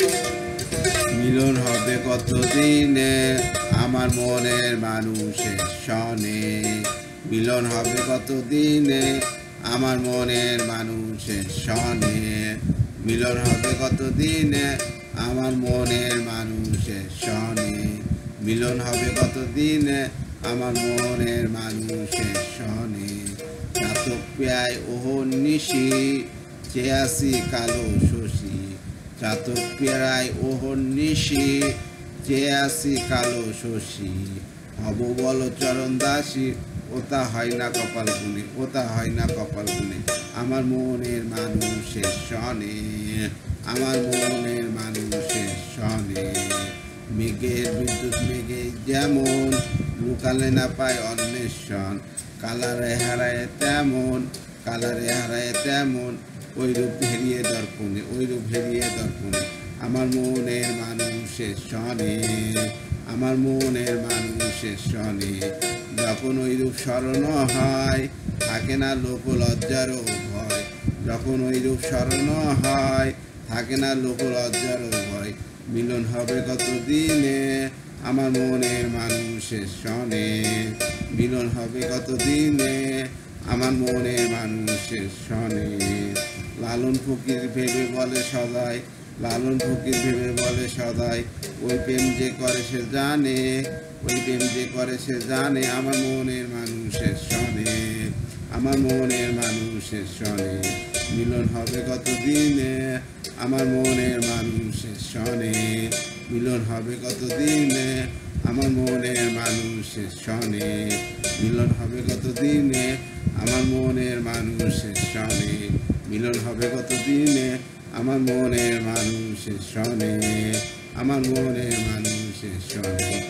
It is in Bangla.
মিলন হবে কতদিনে আমার মনের মানুষের সনে। মিলন হবে কতদিনে আমার মনের মানুষের সনে। মিলন হবে কতদিনে আমার মনের মানুষের সনে। মিলন হবে কতদিনে আমার মনের মানুষের সনে। চাতক পেয়ায় ওহর নিশি চেয়ে আসি কালো শশী। চাতক পেয়ারায় ওহর নিশি চেয়ে আসি কালো শশী। হব বল চরণ দাসী ওটা হয় না কপাল গুনে, ওটা হয় না কপাল গুনে আমার মনের মানুষের সনে। আমার মনের মানুষের সনে। মেঘের বিদ্যুৎ মেঘে যেমন লুকালে না পায় অন্বেষণ। কালারে হারায় তেমন, কালারে হারায় তেমন ওইরূপ ভেরিয়ে দর্পণে, ওইরূপ ভেরিয়ে দর্পণে আমার মনের মানুষের সনে। আমার মনের মানুষের সনে। যখন ওইরূপ স্মরণ হয় থাকে না লোক লজ্জারও ভয়। যখন ওইরূপ স্মরণ হয় থাকে না লোক লজ্জারও ভয়। মিলন হবে কতদিনে আমার মনের মানুষের সনে। মিলন হবে কতদিনে আমার মনের মানুষের সনে। লালন ফকির ভেবে বলে সদাই, লালন ফকির ভেবে বলে সদাই ওই প্রেম যে করে সে জানে, ওই প্রেম যে করে সে জানে আমার মনের মানুষের সনে। আমার মনের মানুষের সনে। মিলন হবে কতদিনে আমার মনের মানুষের সনে। মিলন হবে কতদিনে আমার মনের মানুষের সনে। মিলন হবে কতদিনে আমার মনের মানুষের সনে। মিলন হবে কতদিনে আমার মনের মানুষের সনে। আমার মনের মানুষের সনে।